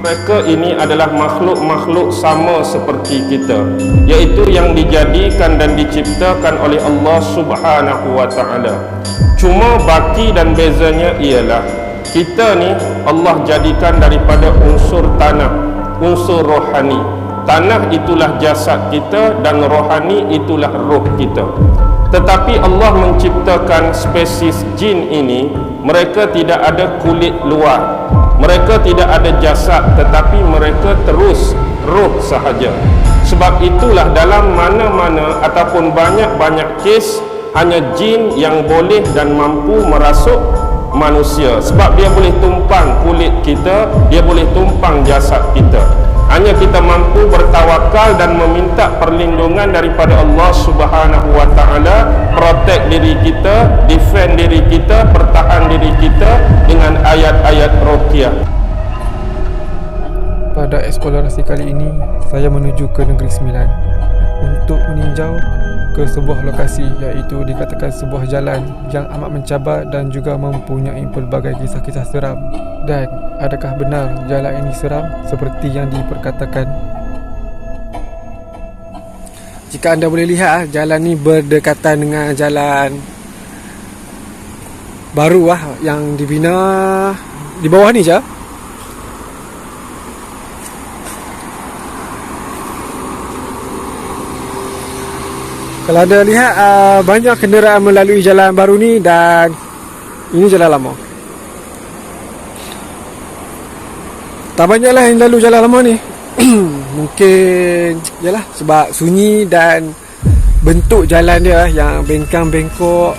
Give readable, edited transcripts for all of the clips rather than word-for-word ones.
mereka ini adalah makhluk-makhluk sama seperti kita, iaitu yang dijadikan dan diciptakan oleh Allah Subhanahu wa ta'ala. Cuma baki dan bezanya ialah kita ni Allah jadikan daripada unsur tanah, unsur rohani. Tanah itulah jasad kita dan rohani itulah roh kita. Tetapi Allah menciptakan spesies jin ini, mereka tidak ada kulit luar, mereka tidak ada jasad, tetapi mereka terus roh sahaja. Sebab itulah dalam mana-mana ataupun banyak-banyak kes hanya jin yang boleh dan mampu merasuk manusia. Sebab dia boleh tumpang kulit kita, dia boleh tumpang jasad kita. Hanya kita mampu bertawakal dan meminta perlindungan daripada Allah Subhanahu wa ta'ala, protect diri kita, defend diri kita, pertahan diri kita dengan ayat-ayat ruqyah. Pada eksplorasi kali ini, saya menuju ke Negeri Sembilan untuk meninjau ke sebuah lokasi, iaitu dikatakan sebuah jalan yang amat mencabar dan juga mempunyai pelbagai kisah-kisah seram. Dan adakah benar jalan ini seram seperti yang diperkatakan? Jika anda boleh lihat, jalan ni berdekatan dengan jalan baru yang dibina di bawah ni je. Kalau anda lihat, banyak kenderaan melalui jalan baru ni dan ini jalan lama. Tak banyaklah yang lalu jalan lama ni. Mungkin yalah sebab sunyi dan bentuk jalan dia yang bengkang-bengkok.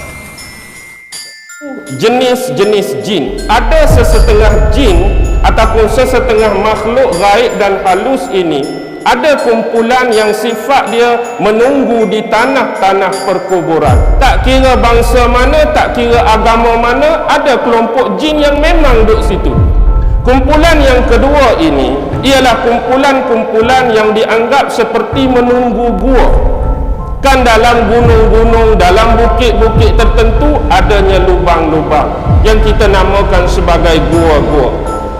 Jenis-jenis jin, ada sesetengah jin ataupun sesetengah makhluk gaib dan halus ini, ada kumpulan yang sifat dia menunggu di tanah-tanah perkuburan. Tak kira bangsa mana, tak kira agama mana, ada kelompok jin yang memang duduk situ. Kumpulan yang kedua ini ialah kumpulan-kumpulan yang dianggap seperti menunggu gua. Kan dalam gunung-gunung, dalam bukit-bukit tertentu adanya lubang-lubang yang kita namakan sebagai gua-gua.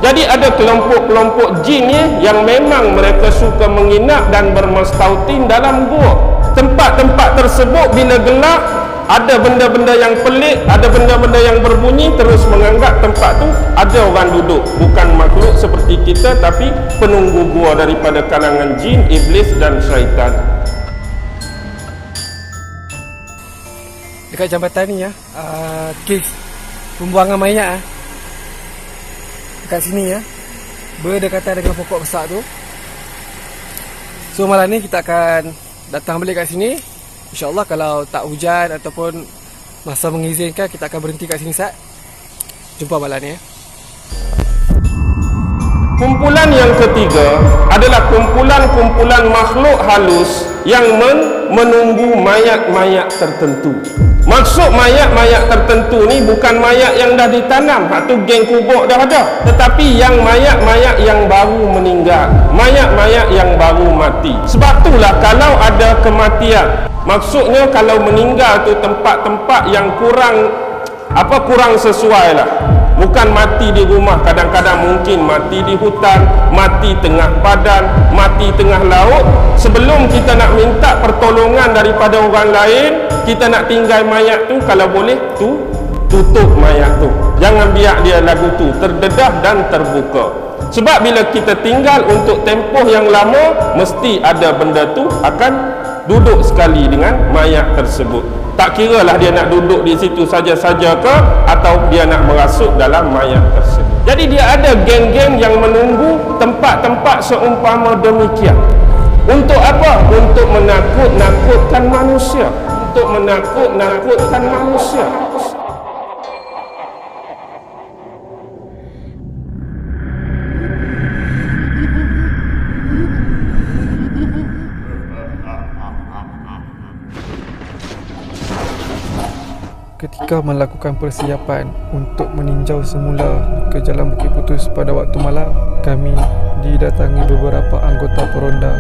Jadi ada kelompok-kelompok jin yang memang mereka suka menginap dan bermastautin dalam gua. Tempat-tempat tersebut bila gelap, ada benda-benda yang pelik, ada benda-benda yang berbunyi, terus menganggap tempat tu ada orang duduk. Bukan makhluk seperti kita, tapi penunggu gua daripada kalangan jin, iblis dan syaitan. Dekat jambatan ni kes pembuangan mayat dekat sini berdekatan dengan pokok besar tu. So malam ni kita akan datang balik kat sini. InsyaAllah kalau tak hujan ataupun masa mengizinkan, kita akan berhenti kat sini sat. Jumpa malam ni. Kumpulan yang ketiga adalah kumpulan-kumpulan makhluk halus yang menunggu mayat-mayat tertentu. Maksud mayat-mayat tertentu ni bukan mayat yang dah ditanam, hak tu geng kubur dah ada, tetapi yang mayat-mayat yang baru meninggal, mayat-mayat yang baru mati. Sebab itulah kalau ada kematian, maksudnya kalau meninggal tu tempat-tempat yang kurang sesuai lah. Bukan mati di rumah, kadang-kadang mungkin mati di hutan, mati tengah padang, mati tengah laut. Sebelum kita nak minta pertolongan daripada orang lain, kita nak tinggal mayat tu, kalau boleh tutup mayat tu. Jangan biar dia lagu tu terdedah dan terbuka. Sebab bila kita tinggal untuk tempoh yang lama, mesti ada benda tu akan duduk sekali dengan mayat tersebut. Tak kira lah dia nak duduk di situ saja-saja ke, atau dia nak merasuk dalam mayat tersebut. Jadi dia ada geng-geng yang menunggu tempat-tempat seumpama demikian. Untuk apa? Untuk menakut-nakutkan manusia. Untuk menakut-nakutkan manusia. Ketika melakukan persiapan untuk meninjau semula ke Jalan Bukit Putus pada waktu malam, kami didatangi beberapa anggota peronda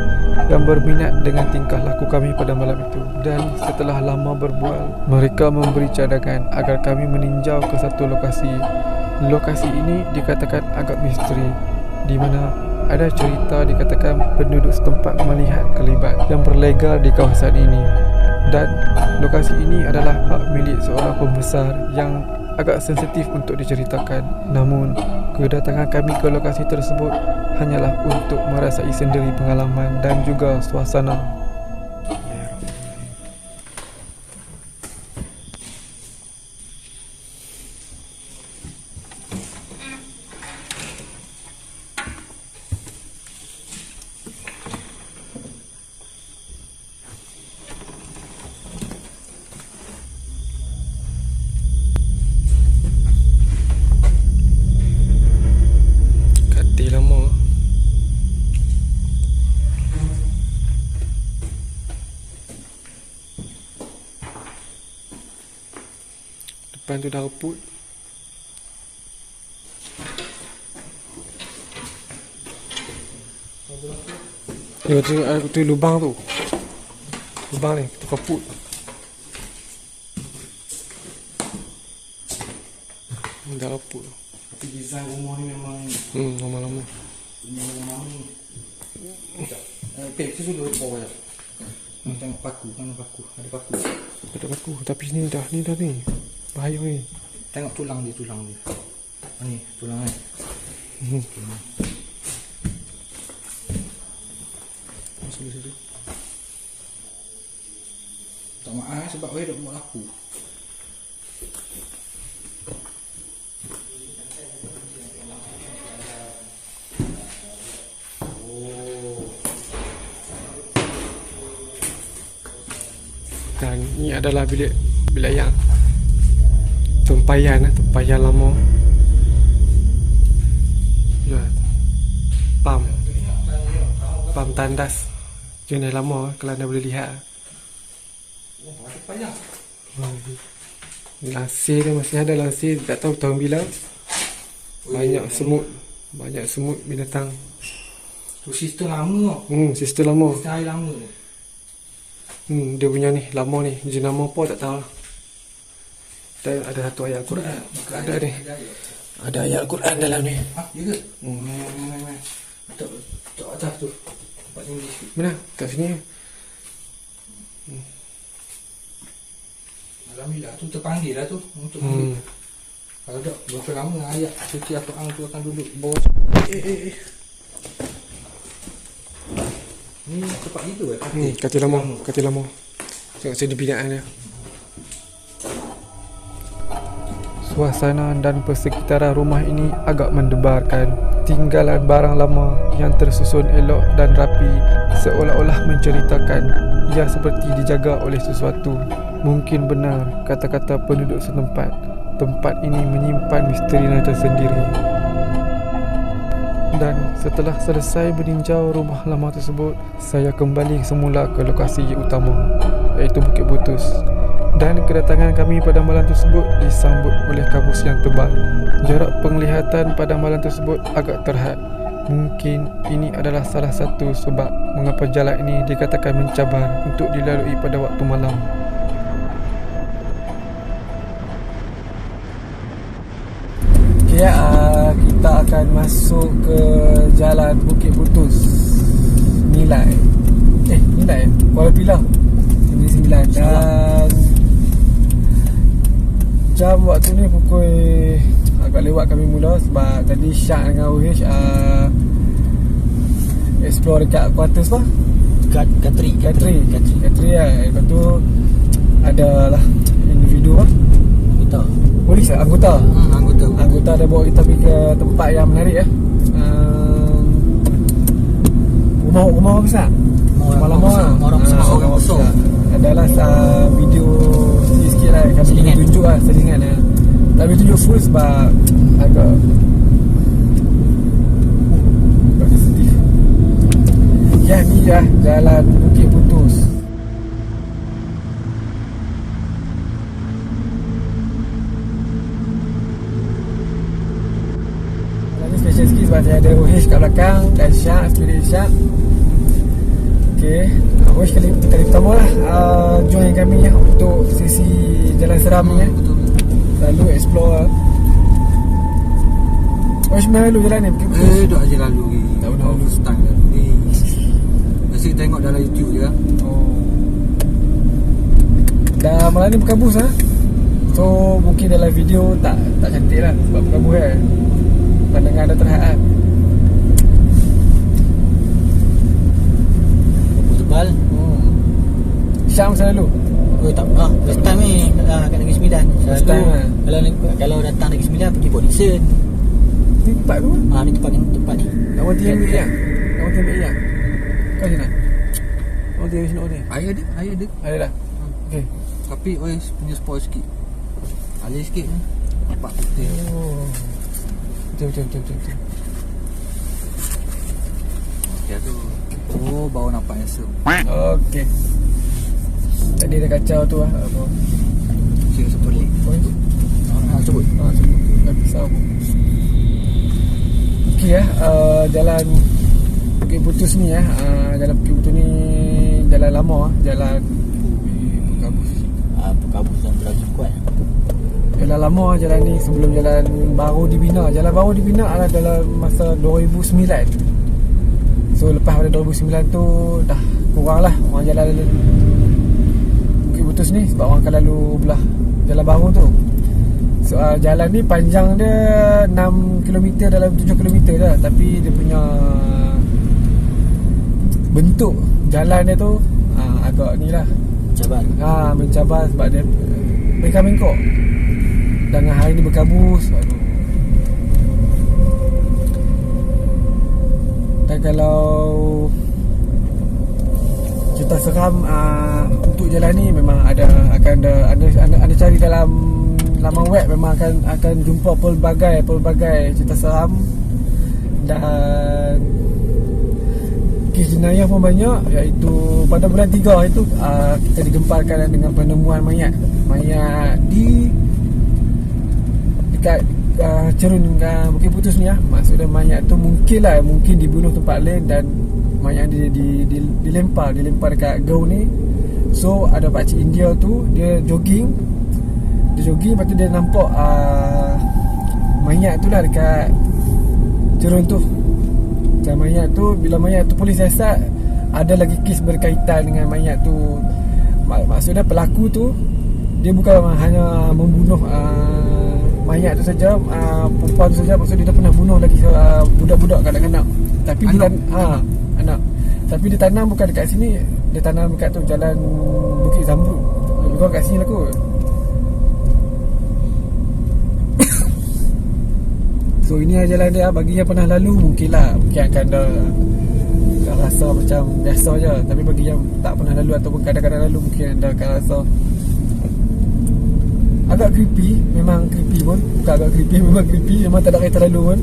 yang berminat dengan tingkah laku kami pada malam itu. Dan setelah lama berbual, mereka memberi cadangan agar kami meninjau ke satu lokasi. Lokasi ini dikatakan agak misteri, di mana ada cerita dikatakan penduduk setempat melihat kelibat yang berlegar di kawasan ini, dan lokasi ini adalah hak milik seorang pembesar yang agak sensitif untuk diceritakan. Namun, kedatangan kami ke lokasi tersebut hanyalah untuk merasai sendiri pengalaman dan juga suasana. Depan tu dah reput. Tu lubang tu. Lubang ni, tu reput. Dah reput. Tapi design rumah ni memang lama-lama. rumah ni. Pek tu dulu bawah ya. Tengok paku, mana paku? Ada paku. Ada paku, tapi ni dah ni. Bahaya ni. Tengok tulang dia. Ni, tulang ni. Masuk di situ. Tak maaf sebab oi dah buat aku. Dan ni adalah bilik yang tempayan lama. Ya. Pam tandas. Jenis lama kalau anda boleh lihat. Ada payah. Lansir dia masih ada lansir, tak tahu tahun bila. Banyak semut binatang. Tu sistem lama. Sistem lama. Sistem air lama ni. Dia punya ni lama ni, jenama apa tak tahu. Dan ada satu ayat Al-Quran. Ada ni. Ada ayat Al-Quran dalam ni. Ha, ya ke? Tak atas tu. Tempat ni. Mana? Kat sini. Alhamdulillah tu terpanggil lah tu untuk ambil. Kalau tak berapa lama ayat suci Al-Quran tu akan duduk bawah. Ni tempat itu Katil lama. Tengok sini binaan dia. Suasana dan persekitaran rumah ini agak mendebarkan. Tinggalan barang lama yang tersusun elok dan rapi seolah-olah menceritakan ia seperti dijaga oleh sesuatu. Mungkin benar kata-kata penduduk setempat. Tempat ini menyimpan misterinya tersendiri. Dan setelah selesai meninjau rumah lama tersebut, saya kembali semula ke lokasi utama, iaitu Bukit Butus. Dan kedatangan kami pada malam tersebut disambut oleh kabus yang tebal. Jarak penglihatan pada malam tersebut agak terhad. Mungkin ini adalah salah satu sebab mengapa jalan ini dikatakan mencabar untuk dilalui pada waktu malam. Okay, kita akan masuk ke jalan Bukit Butus Nilai Kuala Pilah Negeri Sembilan. Dan jam waktu ni pukul agak lewat kami mula sebab tadi Syak dengan OH explore dekat quarters apa? Katri lah. Lepas tu ada lah individu lah, polis lah, anggota dah bawa kita pergi ke tempat yang menarik ya. Rumah besar. Orang besar. Adalah video sikit-sikit lah kami tunjuk lah selingan lah. Tak boleh tunjuk full sebab agak sedih. Ya, ni lah jalan Bukit Butus. Ini special sikit sebab saya ada OH kat belakang dan Syak, spirit Syak. Okay, OH kali pertama lah join kami ya untuk sesi jalan seram ni ya. Lalu explore Oh sebenarnya lalu jalan ni Bukit Putus. Duk aja lalu ni. Tak pernah lalu. First time lalu ni. Biasa kita tengok dalam YouTube je. Oh. Dah malam ni berkabus lah. So mungkin dalam video tak cantik lah sebab berkabus kan. Pandangan dah terhad kan. Tebal. Syam masa lalu. Oh tak pernah. First time ni kat Negeri Sembilan. First time lah. Kalau datang Negeri Sembilan pergi Port Dickson. Ni tempat tu kan? Ni tempat ni. Nak orang tinggal ambil yang? Nak orang tinggal ambil yang? Kau macam mana? Orang tinggal macam mana? Air ada. Ada dah? Okay. Tapi punya spoil sikit. Alih sikit ni. Nampak putih. Oh. Betul. Okay tu. Oh, baru nampak handsome. Okay. Tadi ada kacau tu lah. Apa? Saya rasa pelik. Apa itu? Sebut. Sebut. Tak pisau pun. Okay lah. Jalan Bukit Putus ni jalan Bukit Putus ni jalan lama lah. Jalan berkabus. Berkabus dan beragi kuat. Jalan lama jalan ni sebelum jalan baru dibina. Jalan baru dibina adalah dalam masa 2009. So lepas pada 2009 tu dah kurang lah orang jalan Bukit Putus ni sebab orang akan lalu belah jalan baru tu. So jalan ni panjang dia 6 km dalam 7 km dah. Tapi dia punya bentuk jalan dia tu agak ni lah Cabar. mencabar sebab dia bengkok-bengkok. Dengan hari ni berkabus. Aduh. Dan kalau cerita seram untuk jalan ni memang ada cari dalam laman web, memang akan jumpa pelbagai cerita seram dan kes jenayah pun banyak, iaitu pada bulan 3 itu kita digemparkan dengan penemuan mayat di dekat Cerun Bukit Putus ni lah. Maksudnya mayat tu mungkin dibunuh tempat lain dan mayat dilempar dekat gaul ni. So ada pakcik India tu, dia jogging lepas tu dia nampak mayat tu lah dekat Cerun tu. Dan bila mayat tu polis siasat, ada lagi kes berkaitan dengan mayat tu. Maksudnya pelaku tu dia bukan hanya membunuh mayat tu saja, perempuan tu saja, maksudnya dia dah pernah bunuh lagi budak-budak kanak-kanak. Tapi anak. Tapi dia tanam bukan dekat sini, dia tanam dekat tu jalan Bukit Zamrud. Lebih kurang kat sini lah kot. So ini jalan dia, bagi yang pernah lalu mungkin akan dah rasa macam biasa je. Tapi bagi yang tak pernah lalu ataupun kadang-kadang lalu, mungkin anda akan rasa agak creepy. Memang creepy pun. Bukan agak creepy, memang creepy. Memang tak ada kaitan lalu pun.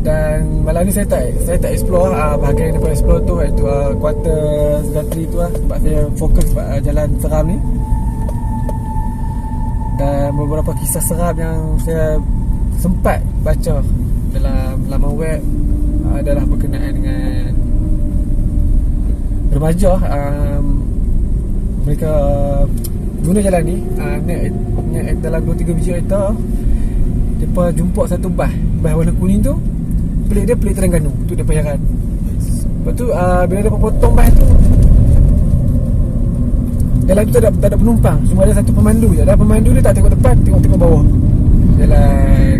Dan malam ni saya tak explore bahagian yang dapat explore tu, iaitu kuarter Segatri tu lah. Sebab saya fokus jalan seram ni. Dan beberapa kisah seram yang saya sempat baca dalam laman web adalah berkenaan dengan remaja. Mereka guna jalan ni, naik dalam 2-3 biji kereta. Mereka jumpa satu bas warna kuning tu, pelik Terengganu tu dia payaran. Lepas tu bila dia potong bas tu, dalam tu tak ada penumpang, cuma ada satu pemandu je. Dan pemandu dia tak tengok depan, tengok bawah jalan.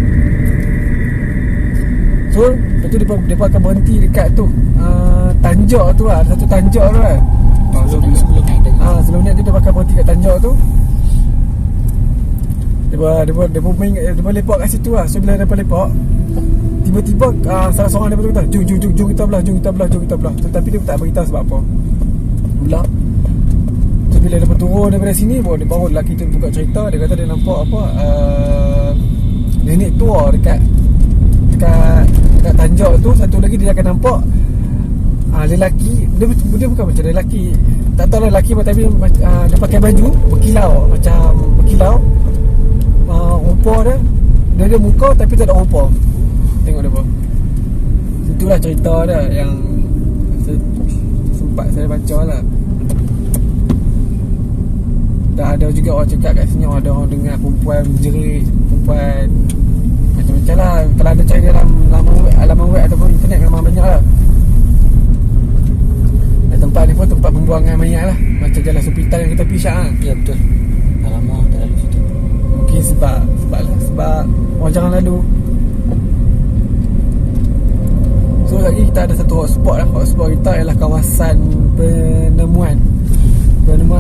So lepas tu dia akan berhenti dekat tu, tanjak tu lah. Ada satu tanjak tu kan. Sebelum ni dia akan berhenti kat tanjak tu. Dia pun lepak kat situ lah. So bila dia lepak, tiba-tiba salah seorang dia kata, jom kita belah. Tetapi dia tak beritahu sebab apa. Belah. So bila dia turun daripada sini, baru lelaki tu buka cerita. Dia kata dia nampak nenek tua dekat tanjak tu. Satu lagi dia akan nampak lelaki. Dia bukan macam lelaki, tak tahu lelaki tapi dia pakai baju berkilau, macam berkilau. Rupa dia ada muka tapi tak ada rupa. Tengok dia apa. Itulah cerita dia yang sempat saya baca lah. Dan ada juga orang cakap kat sini, ada orang dengar perempuan menjerit, perempuan macam-macam lah. Kalau ada cari dalam laman web ataupun internet memang banyak lah. Dan tempat ni pun tempat pembuangan mayat lah, macam jalan hospital yang kita pergi Syak lah. Ya betul. Dah lama tak lalu situ. Mungkin sebab orang jangan lalu. So lagi kita ada satu hotspot lah. Hotspot kita ialah kawasan penemuan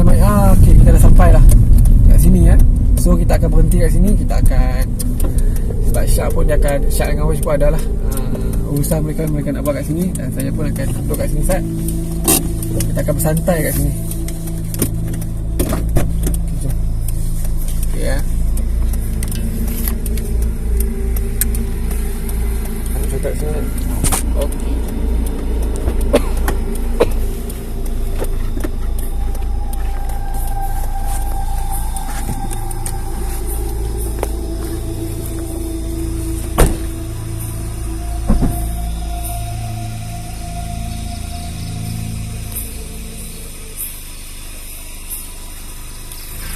mayat. Okay, kita dah sampai lah kat sini ya. So kita akan berhenti kat sini. Kita akan, sebab Syak pun dia akan, Syak dengan Wish pun ada lah urusan mereka nak buat kat sini. Dan saya pun akan duduk kat sini Sat. Kita akan bersantai kat sini. Okay, jom. Okay ya. Nak contoh kat sini kan? Okay.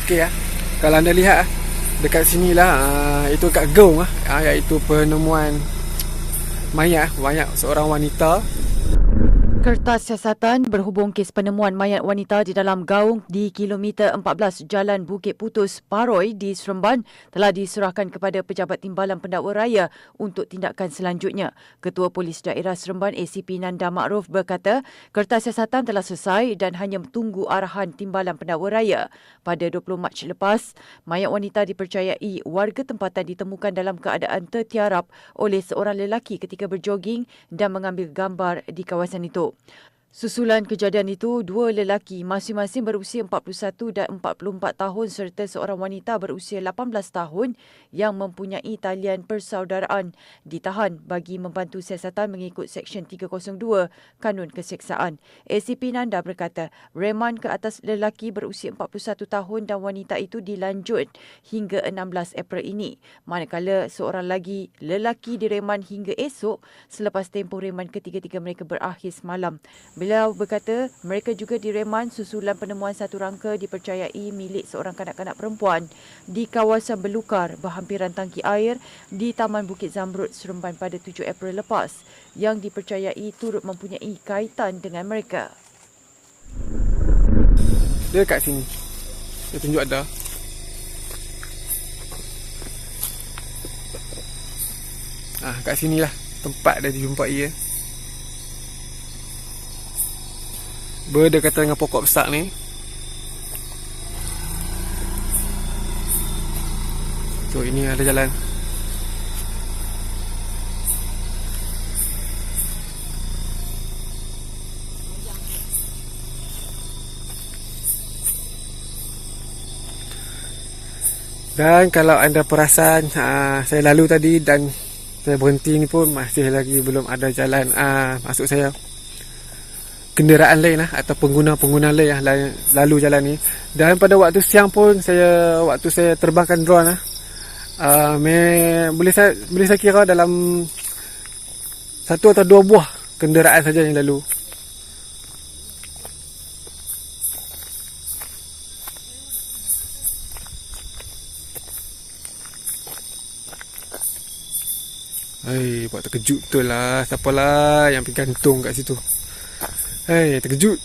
Okey ya. Kalau anda lihat dekat sinilah, itu kat Gaung iaitu penemuan mayat seorang wanita. Kertas siasatan berhubung kes penemuan mayat wanita di dalam gaung di kilometer 14 Jalan Bukit Putus, Paroi di Seremban telah diserahkan kepada Pejabat Timbalan Pendakwa Raya untuk tindakan selanjutnya. Ketua Polis Daerah Seremban ACP Nanda Ma'ruf berkata, kertas siasatan telah selesai dan hanya tunggu arahan Timbalan Pendakwa Raya. Pada 20 Mac lepas, mayat wanita dipercayai warga tempatan ditemukan dalam keadaan tertiarap oleh seorang lelaki ketika berjoging dan mengambil gambar di kawasan itu. Susulan kejadian itu, dua lelaki masing-masing berusia 41 dan 44 tahun serta seorang wanita berusia 18 tahun yang mempunyai talian persaudaraan ditahan bagi membantu siasatan mengikut Seksyen 302 Kanun Keseksaan. ACP Nanda berkata, reman ke atas lelaki berusia 41 tahun dan wanita itu dilanjut hingga 16 April ini. Manakala seorang lagi lelaki direman hingga esok selepas tempoh reman ketiga-tiga mereka berakhir semalam. Beliau berkata mereka juga direman susulan penemuan satu rangka dipercayai milik seorang kanak-kanak perempuan di kawasan Belukar berhampiran tangki air di Taman Bukit Zamrud, Seremban pada 7 April lepas yang dipercayai turut mempunyai kaitan dengan mereka. Dia kat sini. Dia tunjuk ada. Kat sinilah tempat dia dijumpai ya. Berdekatan dengan pokok besar ni. So ini ada jalan. Dan kalau anda perasan, saya lalu tadi dan saya berhenti ni pun masih lagi belum ada jalan, maksud saya kenderaan lain atau pengguna-pengguna lain yang lalu jalan ni. Dan pada waktu siang pun waktu saya terbangkan drone boleh saya kira dalam 1 atau 2 buah kenderaan saja yang lalu. Buat terkejut betul lah. Siapalah yang pergi gantung kat situ. Terkejut.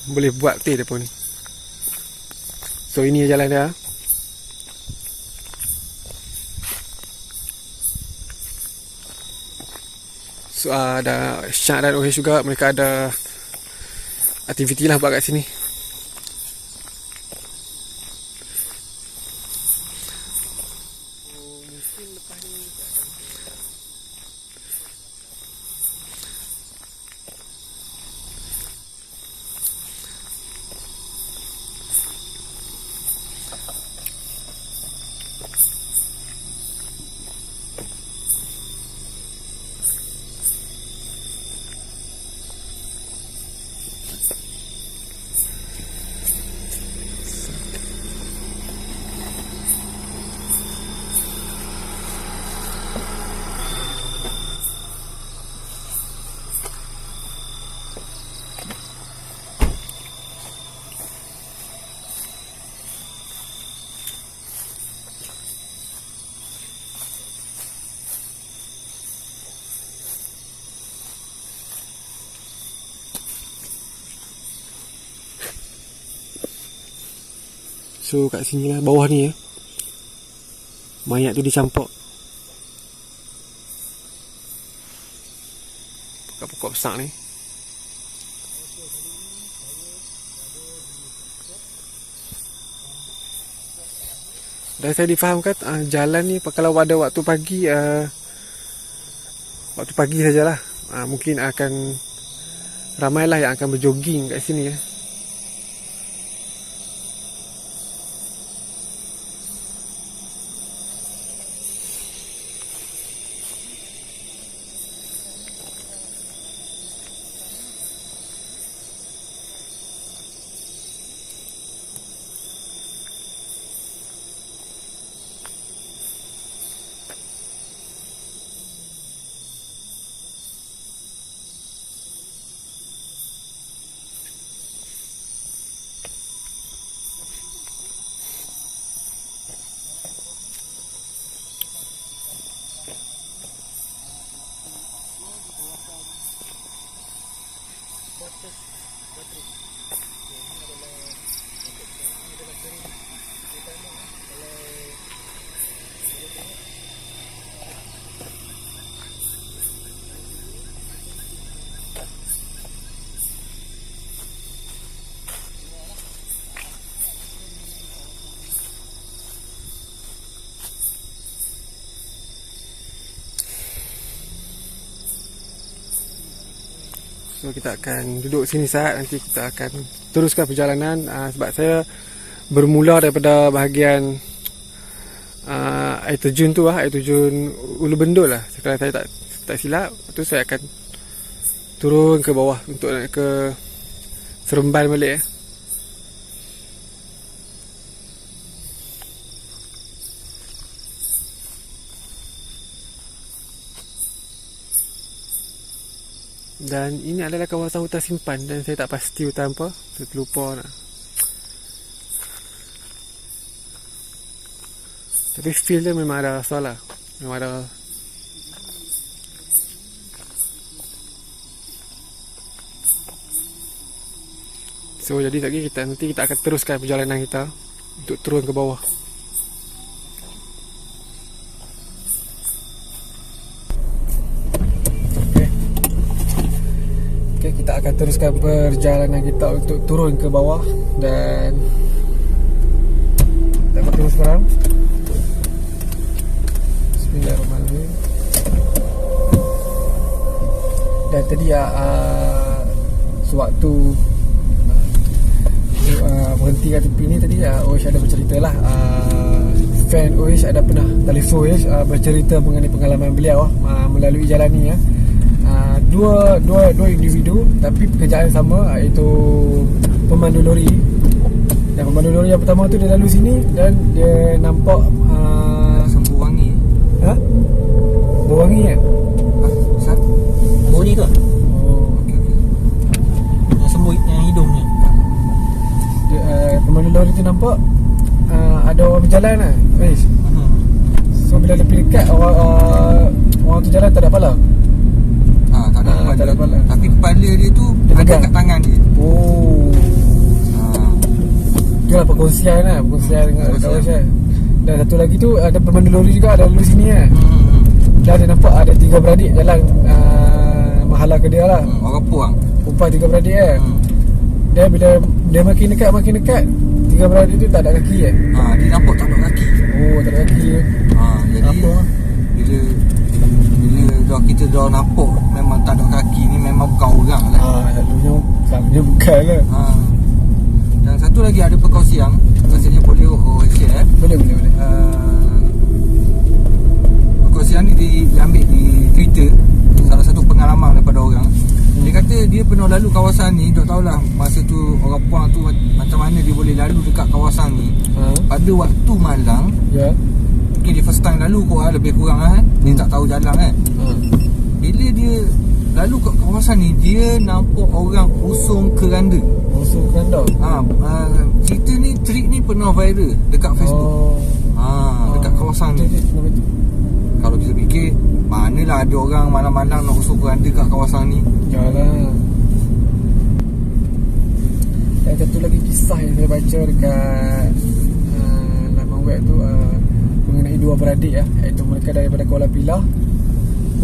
Boleh buat betul dia pun. So ini jalan dia. So ada Syak dan OH juga. Mereka ada aktiviti lah buat kat sini. So kat sini lah, bawah ni mayat tu dicampak. Pokok-pokok besar ni. Dan saya difahamkan jalan ni kalau ada waktu pagi sajalah, mungkin akan ramailah yang akan berjoging kat sini ya. So kita akan duduk sini saat, nanti kita akan teruskan perjalanan sebab saya bermula daripada bahagian air terjun tu air terjun Ulu Bendul lah. Kalau saya tak silap, tu saya akan turun ke bawah untuk nak ke Seremban balik Dan ini adalah kawasan hutan simpan, dan saya tak pasti hutan apa. Saya terlupa nak. Tapi feel dia memang ada rasa lah. Memang ada. So jadi nanti kita akan teruskan perjalanan kita untuk turun ke bawah. Kita akan teruskan perjalanan kita untuk turun ke bawah. Dan kita akan turun sekarang. Bismillahirrahmanirrahim. Dan tadi sewaktu berhenti kat tepi ni tadi, Oish ada bercerita lah, fan Oish ada pernah telefon Oish bercerita mengenai pengalaman beliau melalui jalan ni dua individu tapi pekerjaan sama, iaitu pemandu lori. Dan pemandu lori yang pertama tu dia lalu sini dan dia nampak Bau wangi. Bau wangi Sat? Bau ni ke? Oh, Okey. Yang semut yang hidung ni. Pemandu lori tu nampak ada orang berjalan lah. So bila lebih dekat, orang tu jalan tak ada kepala. Tak ada kepala. tak ada kepala. Tapi kepala dia tu Dia ada pegang kat tangan dia. Itulah perkongsian dengan kawan saya. Dan satu lagi tu ada pemandu lori juga ada lalu sini Dan dia nampak ada 3 beradik jalan menghalau ke dia lah. Orang puang. Perempuan 3 beradik Dan bila dia makin dekat 3 beradik tu tak ada kaki Dia nampak tak ada kaki. Oh, tak ada kaki Jadi bila kita dah nampak memang tak ada kaki ni, memang bukan orang lah. Selalunya bukan lah. Dan satu lagi ada perkongsian, rasanya boleh share. Boleh. Perkongsian ni diambil di Twitter, salah satu pengalaman daripada orang. Dia kata dia pernah lalu kawasan ni, tak tahulah masa tu orang puang tu macam mana dia boleh lalu dekat kawasan ni pada waktu malam. Ya. Mungkin dia first time lalu kot lebih kurang dia tak tahu jalan Bila dia lalu kat kawasan ni, dia nampak orang usung keranda. Usung keranda? Cerita ni, trik ni pernah viral dekat Facebook. Dekat kawasan ni. Kalau kita fikir, manalah ada orang malam-malam nak usung keranda kat kawasan ni. Yalah. Dan satu lagi kisah yang saya baca dekat web tu mengenai dua beradik iaitu mereka daripada Kuala Pilah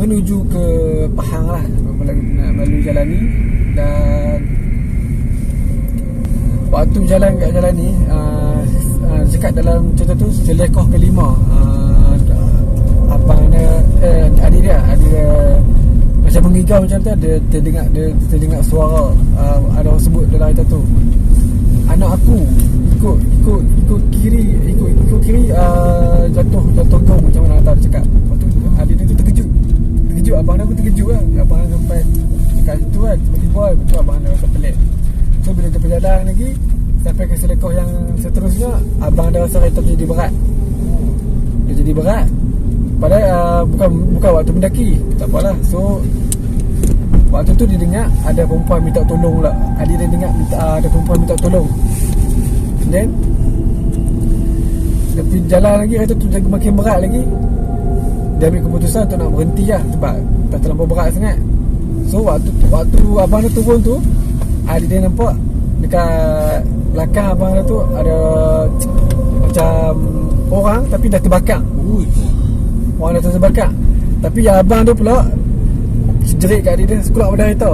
menuju ke Pahang lah, melalui jalan ni. Dan waktu berjalan kat jalan ni cakap dalam cerita tu selekoh kelima, abang adik dia macam menggigau macam tu. Dia terdengar suara, ada orang sebut dalam cerita tu, anak aku ikut kiri jatuh gong macam mana tak cakap. Lepas tu adik dia tu terkejut, abang dia pun terkejut lah. Abang dia sampai dekat situ kan, tiba-tiba betul abang dia rasa pelik. So bila dia berjalan lagi sampai ke selekoh yang seterusnya, abang dia rasa kereta tu jadi berat. Dia jadi berat, padahal bukan waktu mendaki, tak apalah. So waktu tu dia dengar ada perempuan minta tolong lah. Adik dia dengar ada perempuan minta tolong. Then tapi jalan lagi, kereta tu makin berat lagi. Dia ambil keputusan untuk nak berhenti lah, sebab dah terlampau berat sangat. So waktu abang dia turun tu, adik dia nampak dekat belakang abang dia tu ada macam orang tapi dah terbakar. Orang dah terbakar. Tapi yang abang dia pula jerit kat adik dia, sekulak pada kereta.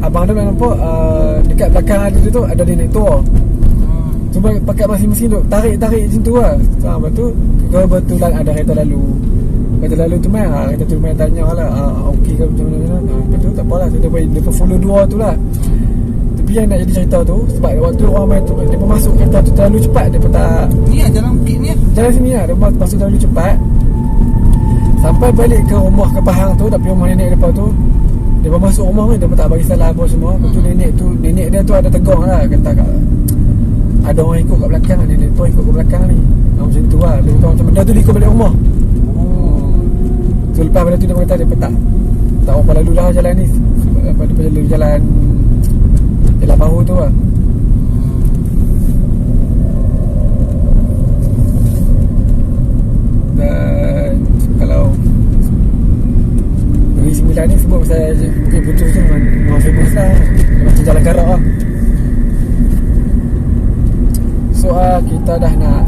Abang dia nampak dekat belakang adik dia tu ada nenek tua. Cuma pakai mesin-mesin tu tarik macam tu lah. Lepas tu kebetulan ada kereta lalu. Kereta lalu tu kereta tu tanya lah, okey ke macam mana. Lepas tu tak apalah, dia follow dua tu lah. Tapi yang nak jadi cerita tu, sebab waktu orang main tu, dia pun masuk kereta tu terlalu cepat. Dia pun tak, Ni lah jalan bukit ni lah. jalan sini lah, dia masuk terlalu cepat. Sampai balik ke rumah ke Pahang tu, tapi rumah nenek depan tu, dia pun masuk rumah dia pun tak bagi salam apa semua. Lepas tu nenek dia tu ada tegur lah, kata ada orang ikut kat belakang, nenek tu ikut kat belakang ni. Macam tu lah, dia kata macam benda tu dia ikut balik rumah. So lepas benda tu dia kata dia pun tak apa lalu lah jalan ni. Lepas tu lalu jalan baru tu lah. Dan kalau Negeri Sembilan ni sebut pasal Bukit Putus tu memang famous lah. Dia macam jalan karak lah. So kita dah nak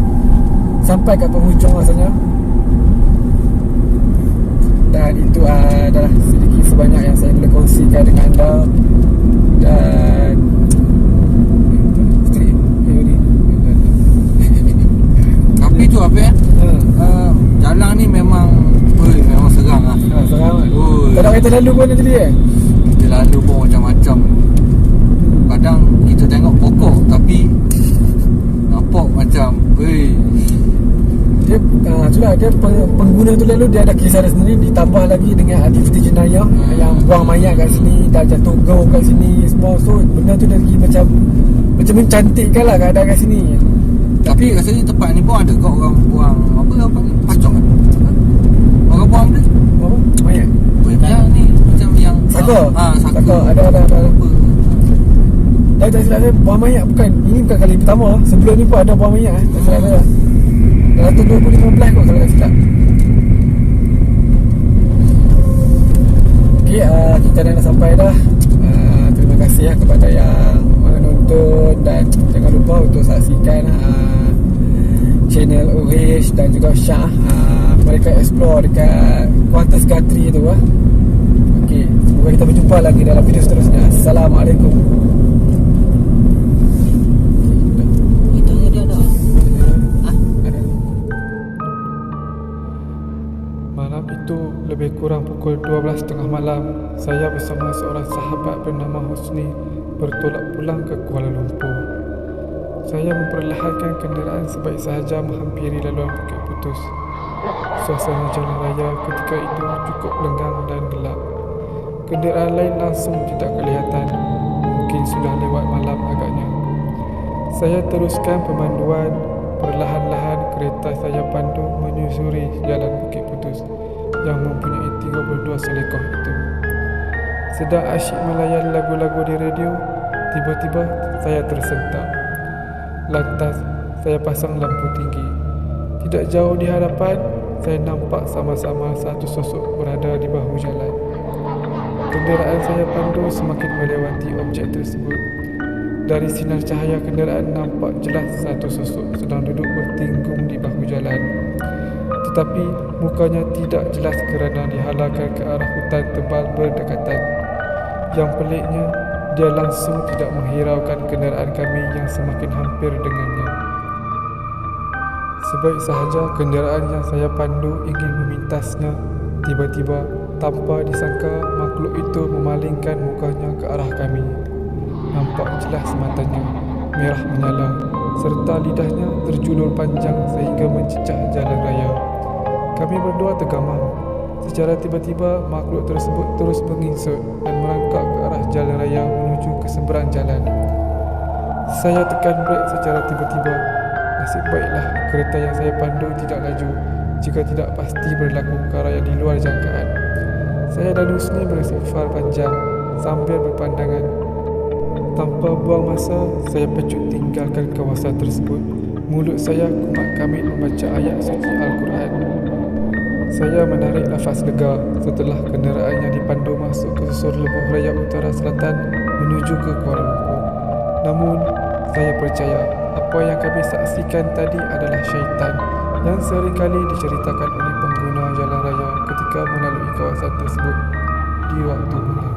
sampai kat penghujung rasanya. Dan itu adalah sedikit sebanyak yang saya boleh kongsikan dengan anda. Dan Tapi tu apa jalan ni memang serang lah. Serang kan. Oi. Tak ada kereta lalu pun tadi Kita lalu pun macam-macam. Kadang kita tengok pokok tapi nampak macam dia itulah dia pengguna tu lalu dia ada kisah dia sendiri, ditambah lagi dengan aktiviti jenayah yang buang mayat kat sini, dah jatuh gaung kat sini semua. So benda tu lagi macam mencantikkan lah keadaan kat sini. Tapi rasanya tempat ni pun ada kau orang buang apa panggil pacok kan? Orang buang benda Apa? Mayat? yang ni macam yang Saka? saka. Ada Apa? Dah tak silap saya, buang mayat ini bukan kali pertama. Sebelum ni pun ada buang mayat tak silap saya. Dalam tahun 2015 kot kalau tak silap. Okay, kita dah nak sampai dah. Terima kasih kepada yang menonton. Dan jangan lupa untuk saksikan channel Uhish dan juga Syah. Mereka explore dekat Kuantas Gatri tu lah. Okay, semoga kita berjumpa lagi dalam video seterusnya. Assalamualaikum. Itu je dia ada. Malam itu lebih kurang pukul 12.30 malam, saya bersama seorang sahabat bernama Husni bertolak pulang ke Kuala Lumpur. Saya memperlahankan kenderaan sebaik sahaja menghampiri laluan Bukit Putus. Suasana jalan raya ketika itu cukup lengang dan gelap. Kenderaan lain langsung tidak kelihatan, mungkin sudah lewat malam agaknya. Saya teruskan pemanduan. Perlahan-lahan kereta saya pandu menyusuri jalan Bukit Putus yang mempunyai 32 selekoh itu. Sedang asyik melayan lagu-lagu di radio, tiba-tiba saya tersentak. Lantas saya pasang lampu tinggi. Tidak jauh di hadapan, saya nampak sama-sama satu sosok berada di bahu jalan. Kenderaan saya pandu semakin melewati objek tersebut. Dari sinar cahaya kenderaan nampak jelas satu sosok sedang duduk bertinggung di bahu jalan. Tetapi mukanya tidak jelas kerana dihalangkan ke arah hutan tebal berdekatan. Yang peliknya, dia langsung tidak menghiraukan kenderaan kami yang semakin hampir dengannya. Sebaik sahaja kenderaan yang saya pandu ingin memintasnya, tiba-tiba tanpa disangka makhluk itu memalingkan mukanya ke arah kami. Nampak jelas matanya merah menyala serta lidahnya terjulur panjang sehingga mencecah jalan raya. Kami berdua tergamam. Secara tiba-tiba makhluk tersebut terus menginsut dan merangkak ke arah jalan raya menuju ke seberang jalan. Saya tekan brek secara tiba-tiba. Nasib baiklah kereta yang saya pandu tidak laju, jika tidak pasti berlaku perkara yang di luar jangkaan. Saya dan Husni beristighfar panjang sambil berpandangan. Tanpa buang masa, saya pecut tinggalkan kawasan tersebut. Mulut saya kumat kamit membaca ayat suci Al-Quran. Saya menarik nafas lega setelah kenderaan yang dipandu masuk ke susur lebuh raya utara selatan menuju ke Kuala Lumpur. Namun, saya percaya apa yang kami saksikan tadi adalah syaitan yang seringkali diceritakan oleh pengguna jalan raya ketika melalui kawasan tersebut di waktu malam.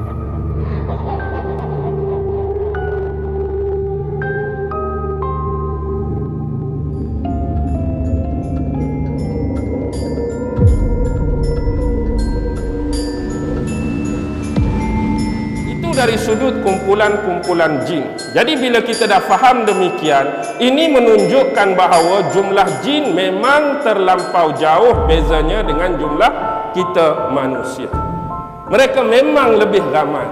Dari sudut kumpulan-kumpulan jin. Jadi bila kita dah faham demikian, ini menunjukkan bahawa jumlah jin memang terlampau jauh bezanya dengan jumlah kita manusia. Mereka memang lebih ramai.